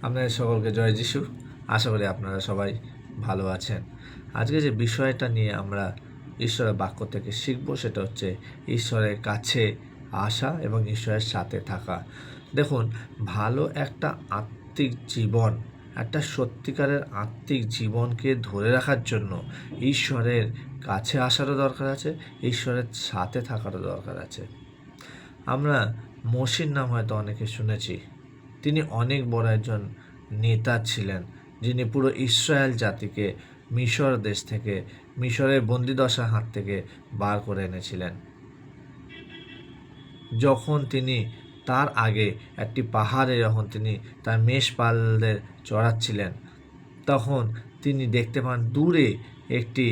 আপনাদের সকলকে জয় যিশু। আশা করি আপনারা সবাই ভালো আছেন। আজকে যে বিষয়টা নিয়ে আমরা ঈশ্বরের বাক্য থেকে শিখব সেটা হচ্ছে ঈশ্বরের কাছে আসা এবং ঈশ্বরের সাথে থাকা। দেখুন, ভালো একটা আত্মিক জীবন, একটা সত্যিকারের আত্মিক জীবনকে ধরে রাখার জন্য ঈশ্বরের কাছে আসারও দরকার আছে, ঈশ্বরের সাথে থাকারও দরকার আছে। আমরা মোশির নাম হয়তো অনেকে শুনেছি। তিনি অনেক বড় একজন নেতা ছিলেন, যিনি পুরো ইসরায়েল জাতিকে মিশর দেশ থেকে, মিশরের বন্দিদশার হাত থেকে বার করে এনেছিলেন। যখন তিনি তার আগে একটি পাহাড়ে যখন তিনি তার মেষপালদের চড়াচ্ছিলেন, তখন তিনি দেখতে পান দূরে একটি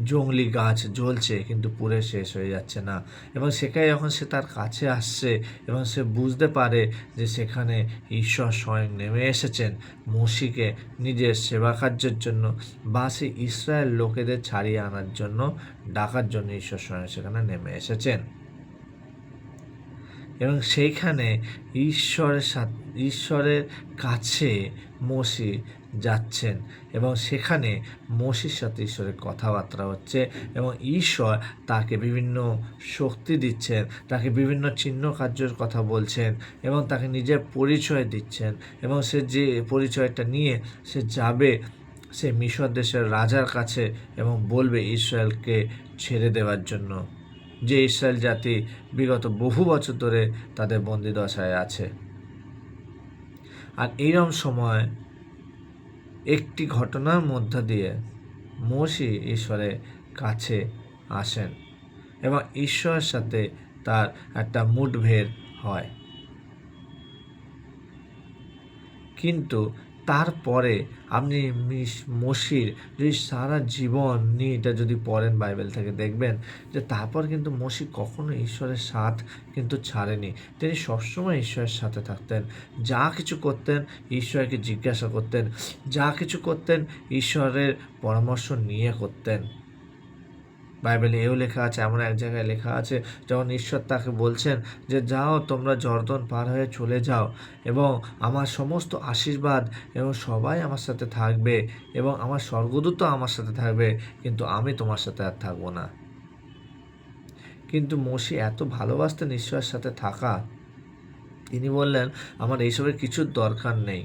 জংলি গাছ জ্বলছে কিন্তু পুড়ে শেষ হয়ে যাচ্ছে না, এবং সেখানে যখন সে তার কাছে আসছে এবং সে বুঝতে পারে যে সেখানে ঈশ্বর স্বয়ং নেমে এসেছেন মোশিকে নিজের সেবা কার্যের জন্য বা সে ইসরায়েল লোকেদের ছাড়িয়ে আনার জন্য ডাকার জন্য ঈশ্বর স্বয়ং সেখানে নেমে এসেছেন। এবং সেইখানে ঈশ্বরের কাছে মোশি যাচ্ছেন এবং সেখানে মোশির সাথে ঈশ্বরের কথাবার্তা হচ্ছে এবং ঈশ্বর তাকে বিভিন্ন শক্তি দিচ্ছেন, তাকে বিভিন্ন চিহ্ন কার্যের কথা বলছেন এবং তাকে নিজের পরিচয় দিচ্ছেন, এবং সে যে পরিচয়টা নিয়ে সে যাবে সে মিশর দেশের রাজার কাছে এবং বলবে ইসরায়েলকে ছেড়ে দেওয়ার জন্য, যে ইসরায়েল জাতি বিগত বহু বছর ধরে তাদের বন্দিদশায় আছে। আর এইরকম সময় একটি ঘটনার মধ্য দিয়ে মোশি ঈশ্বরের কাছে আসেন এবং ঈশ্বরের সাথে তার একটা মুঠভেদ হয়। কিন্তু তারপরে আপনি মোশির যদি সারা জীবন নিয়ে এটা যদি পড়েন বাইবেল থেকে, দেখবেন যে তারপর কিন্তু মোশি কখনো ঈশ্বরের সাথ কিন্তু ছাড়েনি। তিনি সবসময় ঈশ্বরের সাথে থাকতেন, যা কিছু করতেন ঈশ্বরকে জিজ্ঞাসা করতেন, যা কিছু করতেন ঈশ্বরের পরামর্শ নিয়ে করতেন। বাইবেলে এও লেখা আছে, এমন এক জায়গায় লেখা আছে যখন ঈশ্বর তাকে বলছেন যে যাও তোমরা জর্দন পার হয়ে চলে যাও এবং আমার সমস্ত আশীর্বাদ এবং সবাই আমার সাথে থাকবে এবং আমার স্বর্গদূতও আমার সাথে থাকবে, কিন্তু আমি তোমার সাথে আর থাকবো না। কিন্তু মোশি এত ভালোবাসতেন ঈশ্বরের সাথে থাকা, তিনি বললেন আমার এইসবের কিছুর দরকার নেই,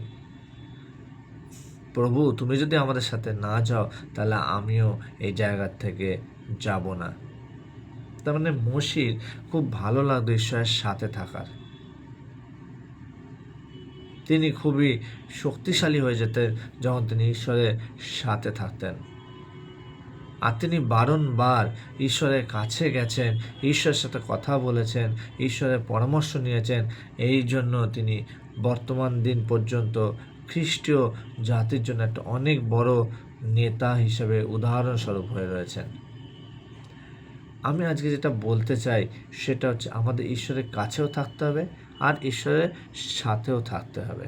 প্রভু তুমি যদি আমাদের সাথে না যাও তাহলে আমিও এই জায়গার থেকে যাব না। তার মানে মোশির খুব ভালো লাগতো ঈশ্বরের সাথে থাকার। তিনি খুবই শক্তিশালী হয়ে যেতেন যখন তিনি ঈশ্বরের সাথে থাকতেন। আর তিনি বারংবার ঈশ্বরের কাছে গেছেন, ঈশ্বরের সাথে কথা বলেছেন, ঈশ্বরের পরামর্শ নিয়েছেন। এই জন্য তিনি বর্তমান দিন পর্যন্ত খ্রিস্টীয় জাতির জন্য একটা অনেক বড় নেতা হিসেবে উদাহরণস্বরূপ হয়ে রয়েছেন। আমি আজকে যেটা বলতে চাই সেটা হচ্ছে আমাদের ঈশ্বরের কাছেও থাকতে হবে আর ঈশ্বরের সাথেও থাকতে হবে।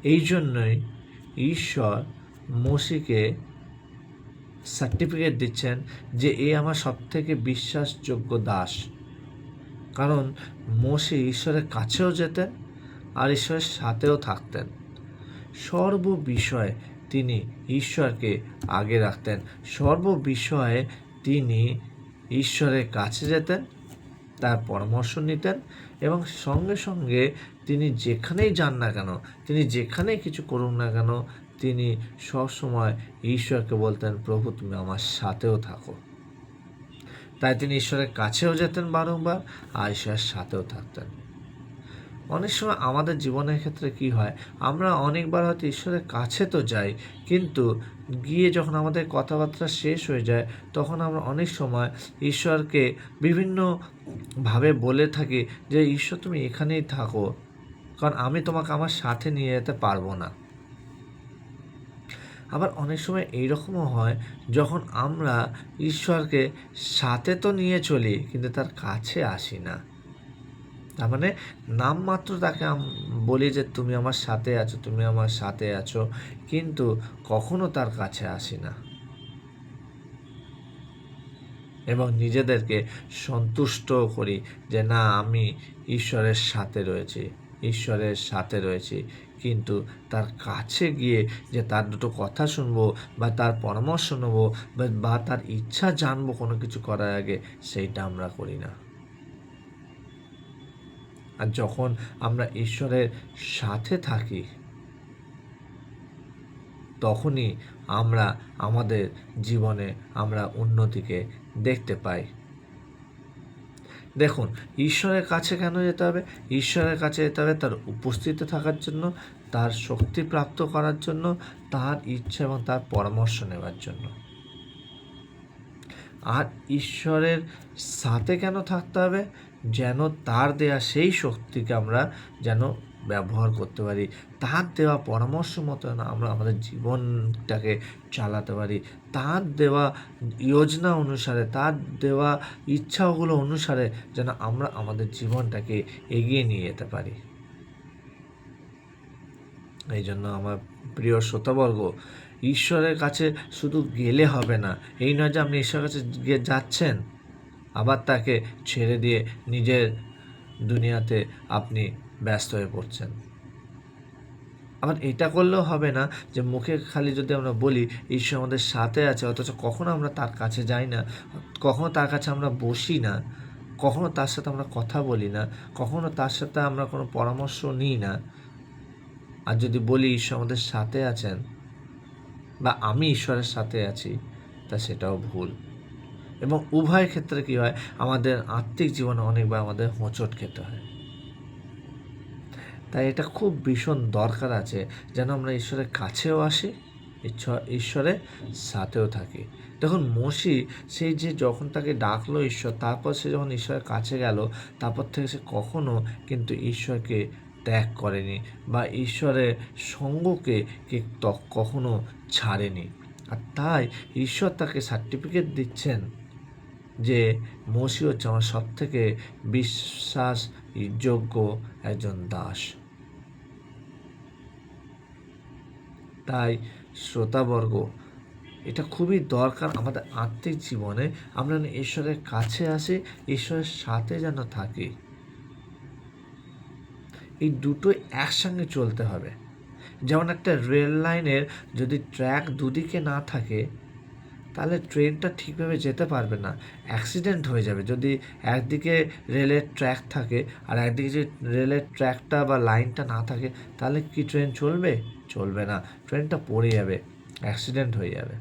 এই জন্যই ঈশ্বর মোশিকে সার্টিফিকেট দিচ্ছেন যে এ আমার সবথেকে বিশ্বাসযোগ্য দাস, কারণ মোশি ঈশ্বরের কাছেও যেতেন আর ঈশ্বরের সাথেও থাকতেন। সর্ব বিষয়ে তিনি ঈশ্বরকে আগে রাখতেন, সর্ব বিষয়ে তিনি ঈশ্বরের কাছে যেতেন, তার পরামর্শ নিতেন এবং সঙ্গে সঙ্গে তিনি যেখানেই যান না কেন, তিনি যেখানেই কিছু করুন না কেন, তিনি সবসময় ঈশ্বরকে বলতেন প্রভু তুমি আমার সাথেও থাকো। তাই তিনি ঈশ্বরের কাছেও যেতেন বারংবার আর ঈশ্বরের সাথেও থাকতেন। অনেক সময় আমাদের জীবনের ক্ষেত্রে কি হয়, আমরা অনেকবার হয়তো ঈশ্বরের কাছে তো যাই, কিন্তু গিয়ে যখন আমাদের কথাবার্তা শেষ হয়ে যায় তখন আমরা অনেক সময় ঈশ্বরকে বিভিন্নভাবে বলে থাকি যে ঈশ্বর তুমি এখানেই থাকো, কারণ আমি তোমাকে আমার সাথে নিয়ে যেতে পারবো না। আবার অনেক সময় এইরকমও হয় যখন আমরা ঈশ্বরকে সাথে তো নিয়ে চলি কিন্তু তার কাছে আসি না। তার মানে নামমাত্র তাকে বলি যে তুমি আমার সাথে আছো, তুমি আমার সাথে আছো, কিন্তু কখনো তার কাছে আসি না এবং নিজেদেরকে সন্তুষ্ট করি যে না আমি ঈশ্বরের সাথে রয়েছি, ঈশ্বরের সাথে রয়েছি, কিন্তু তার কাছে গিয়ে যে তার দুটো কথা শুনবো বা তার পরামর্শ নেবো বা তার ইচ্ছা জানবো কোনো কিছু করার আগে, সেইটা আমরা করি না। আর যখন আমরা ঈশ্বরের সাথে থাকি, তখনই আমরা আমাদের জীবনে আমরা উন্নতিকে দেখতে পাই। দেখুন, ঈশ্বরের কাছে কেন যেতে হবে? ঈশ্বরের কাছে যেতে হবে তার উপস্থিতি থাকার জন্য, তার শক্তি প্রাপ্ত করার জন্য, তার ইচ্ছা এবং তার পরামর্শ নেওয়ার জন্য। আর ঈশ্বরের সাথে কেন থাকতে হবে? যেন তার দেয়া সেই শক্তিকে আমরা যেন ব্যবহার করতে পারি, তার দেওয়া পরামর্শ মতো আমরা আমাদের জীবনটাকে চালাতে পারি, তার দেওয়া যোজনা অনুসারে, তার দেওয়া ইচ্ছাগুলো অনুসারে যেন আমরা আমাদের জীবনটাকে এগিয়ে নিয়ে যেতে পারি। এই জন্য আমার প্রিয় শ্রোতাবর্গ, ঈশ্বরের কাছে শুধু গেলে হবে না। এই নয় যে আপনি ঈশ্বরের কাছে গিয়ে যাচ্ছেন, আবার তাকে ছেড়ে দিয়ে নিজের দুনিয়াতে আপনি ব্যস্ত হয়ে পড়ছেন। আবার এটা করলেও হবে না যে মুখে খালি যদি আমরা বলি ঈশ্বর আমাদের সাথে আছে, অথচ কখনো আমরা তার কাছে যাই না, কখনো তার কাছে আমরা বসি না, কখনো তার সাথে আমরা কথা বলি না, কখনো তার সাথে আমরা কোনো পরামর্শ নিই না। আর যদি বলি ঈশ্বর আমাদের সাথে আছেন বা আমি ঈশ্বরের সাথে আছি, তা সেটাও ভুল। এবং উভয় ক্ষেত্রে কী হয়, আমাদের আত্মিক জীবনে অনেকবার আমাদের হোঁচট খেতে হয়। তাই এটা খুব ভীষণ দরকার আছে যেন আমরা ঈশ্বরের কাছেও আসি, ঈশ্বরের সাথেও থাকি। দেখুন, মোশি সেই যে যখন তাকে ডাকলো ঈশ্বর, তারপর সে যখন ঈশ্বরের কাছে গেল, তারপর থেকে সে কখনো কিন্তু ঈশ্বরকে ত্যাগ করেনি বা ঈশ্বরের সঙ্গকে কখনো ছাড়েনি। আর তাই ঈশ্বর তাকে সার্টিফিকেট দিচ্ছেন যে মোশি হচ্ছে আমার সবথেকে বিশ্বাসযোগ্য একজন দাস। তাই শ্রোতাবর্গ, এটা খুবই দরকার আমাদের আত্মিক জীবনে আমরা ঈশ্বরের কাছে আসি, ঈশ্বরের সাথে যেন থাকি। এই দুটোই একসঙ্গে চলতে হবে। যেমন একটা রেল লাইনের যদি ট্র্যাক দুদিকে না থাকে, তাহলে ট্রেনটা ঠিকভাবে যেতে পারবে না, অ্যাক্সিডেন্ট হয়ে যাবে। যদি একদিকে রেলের ট্র্যাক থাকে আর একদিকে যদি রেলের ট্র্যাকটা বা লাইনটা না থাকে, তাহলে কি ট্রেন চলবে? চলবে না, ট্রেনটা পড়ে যাবে, অ্যাক্সিডেন্ট হয়ে যাবে।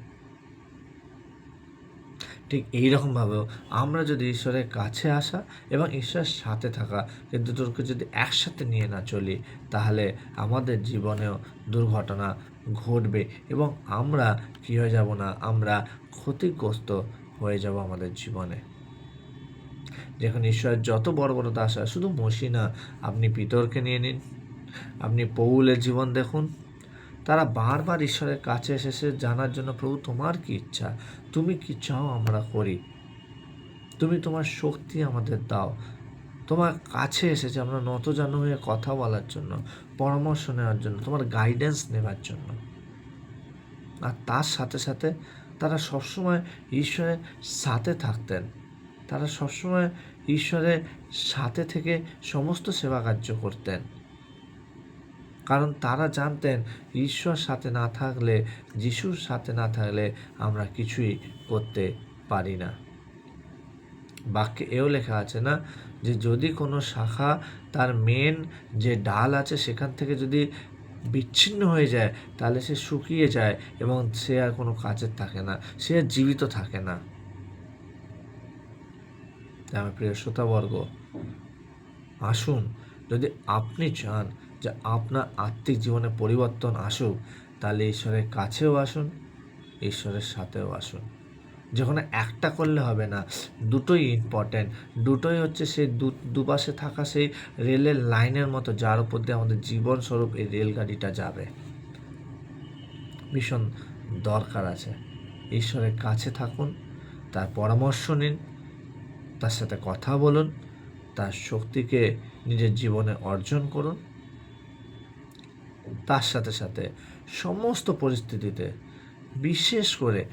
ঠিক এইরকমভাবেও আমরা যদি ঈশ্বরের কাছে আসা এবং ঈশ্বরের সাথে থাকা, এই দুটোকে যদি একসাথে নিয়ে না চলি, তাহলে আমাদের জীবনেও দুর্ঘটনা ঘটবে এবং আমরা কী হয়ে যাব না, আমরা ক্ষতিগ্রস্ত হয়ে যাব আমাদের জীবনে। যেখানে ঈশ্বরের যত বড় বড় দাস হয়, শুধু মোশি না, আপনি পিতরকে নিয়ে নিন, আপনি পৌলের জীবন দেখুন, তারা বারবার ঈশ্বরের কাছে এসেছে জানার জন্য, প্রভু তোমার কি ইচ্ছা, তুমি কি চাও আমরা করি, তুমি তোমার শক্তি আমাদের দাও। তোমার কাছে এসেছে আমরা নতজানু হয়ে কথা বলার জন্য, পরামর্শ নেওয়ার জন্য, তোমার গাইডেন্স নেওয়ার জন্য। আর তার সাথে সাথে তারা সবসময় ঈশ্বরের সাথে থাকতেন, তারা সবসময় ঈশ্বরের সাথে থেকে সমস্ত সেবা কার্য করতেন। কারণ তারা জানতেন ঈশ্বর সাথে না থাকলে, যিশুর সাথে না থাকলে আমরা কিছুই করতে পারি না। বাক্যে এও লেখা আছে না, যে যদি কোনো শাখা তার মেন যে ডাল আছে সেখান থেকে যদি বিচ্ছিন্ন হয়ে যায়, তাহলে সে শুকিয়ে যায় এবং সে আর কোনো কাজের থাকে না, সে আর জীবিত থাকে না। আমার প্রিয় শ্রোতাবর্গ, আসুন, যদি আপনি চান যে আপনার আত্মিক জীবনে পরিবর্তন আসুক, তাহলে ঈশ্বরের কাছেও আসুন, ঈশ্বরের সাথেও আসুন। যখন একটা করলে হবে না, দুটোই ইম্পর্ট্যান্ট। দুটোই হচ্ছে সেই দুপাশে থাকা সেই রেলের লাইনের মতো, যার উপর দিয়ে আমাদের জীবনস্বরূপ এই রেলগাড়িটা যাবে। ভীষণ দরকার আছে। ঈশ্বরের কাছে থাকুন, তার পরামর্শ নিন, তার সাথে কথা বলুন, তার শক্তিকে নিজের জীবনে অর্জন করুন। তার সাথে সাথে সমস্ত পরিস্থিতিতে, বিশেষ করে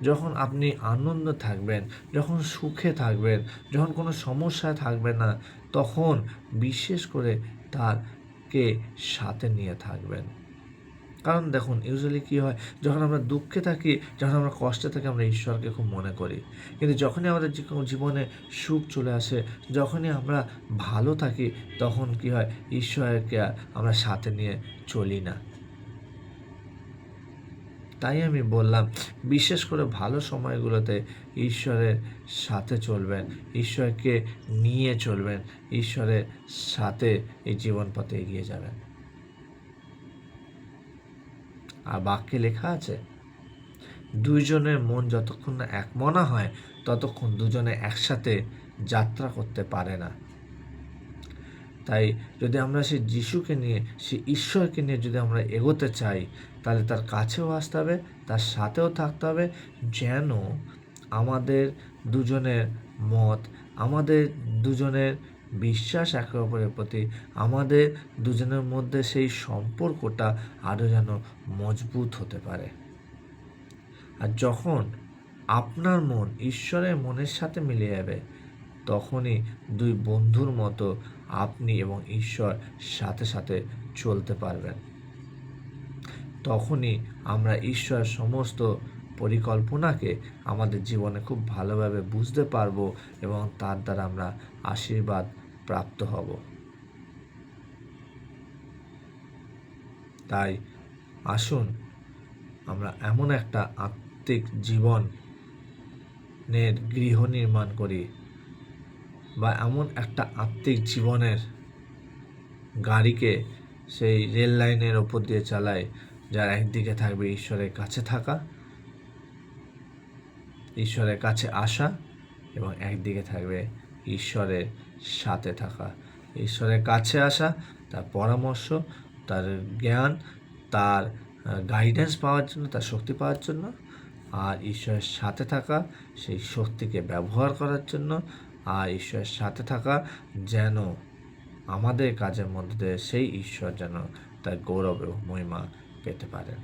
যখন আপনি আনন্দ থাকবেন, যখন সুখে থাকবেন, যখন কোনো সমস্যায় থাকবেন না, তখন বিশেষ করে তার কে সাথে নিয়ে থাকবেন। কারণ দেখুন ইউজুয়ালি কী হয়, যখন আমরা দুঃখে থাকি, যখন আমরা কষ্টে থাকি, আমরা ঈশ্বরকে খুব মনে করি। কিন্তু যখনই আমাদের জীবনে সুখ চলে আসে, যখনই আমরা ভালো থাকি, তখন কী হয়, ঈশ্বরকে আর আমরা সাথে নিয়ে চলি না। তাই আমি বললাম, বিশেষ করে ভালো সময়গুলোতে ঈশ্বরের সাথে চলবেন, ঈশ্বরকে নিয়ে চলবেন, ঈশ্বরের সাথে এই জীবন পথে এগিয়ে যাবেন। আর বাক্যে লেখা আছে, দুইজনের মন যতক্ষণ না এক মনা হয়, ততক্ষণ দুজনে একসাথে যাত্রা করতে পারে না। তাই যদি আমরা সেই যিশুকে নিয়ে, সেই ঈশ্বরকে নিয়ে যদি আমরা এগোতে চাই, তাহলে তার কাছেও আসতে হবে, তার সাথেও থাকতে হবে, যেন আমাদের দুজনের মত, আমাদের দুজনের বিশ্বাস একে অপরের প্রতি, আমাদের দুজনের মধ্যে সেই সম্পর্কটা আরও যেন মজবুত হতে পারে। আর যখন আপনার মন ঈশ্বরের মনের সাথে মিলে যাবে, তখনই দুই বন্ধুর মতো আপনি এবং ঈশ্বর সাথে সাথে চলতে পারবেন। তখনই আমরা ঈশ্বরের সমস্ত পরিকল্পনাকে আমাদের জীবনে খুব ভালোভাবে বুঝতে পারবো এবং তার দ্বারা আমরা আশীর্বাদ প্রাপ্ত হব। তাই আসুন আমরা এমন একটা আত্মিক জীবনের গৃহ নির্মাণ করি, বা এমন একটা আত্মিক জীবনের গাড়িকে সেই রেল লাইনের ওপর দিয়ে চালায়, যার একদিকে থাকবে ঈশ্বরের কাছে থাকা, ঈশ্বরের কাছে আসা, এবং একদিকে থাকবে ঈশ্বরের সাথে থাকা। ঈশ্বরের কাছে আসা, তার পরামর্শ, তার জ্ঞান, তার গাইডেন্স পাওয়ার জন্য, তার শক্তি পাওয়ার জন্য, আর ঈশ্বরের সাথে থাকা সেই শক্তিকে ব্যবহার করার জন্য, আর ঈশ্বরের সাথে থাকা যেন আমাদের কাজের মধ্যে সেই ঈশ্বর যেন তার গৌরব এবং মহিমা পেতে পারেন।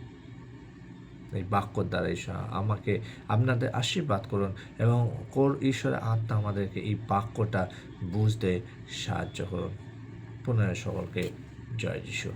এই বাক্যর দ্বারা ঈশ্বর আমাকে আপনাদের আশীর্বাদ করুন এবং ঈশ্বরের আত্মা আমাদেরকে এই বাক্যটা বুঝতে সাহায্য করুন। পুনরায় সকলকে জয় যিশু।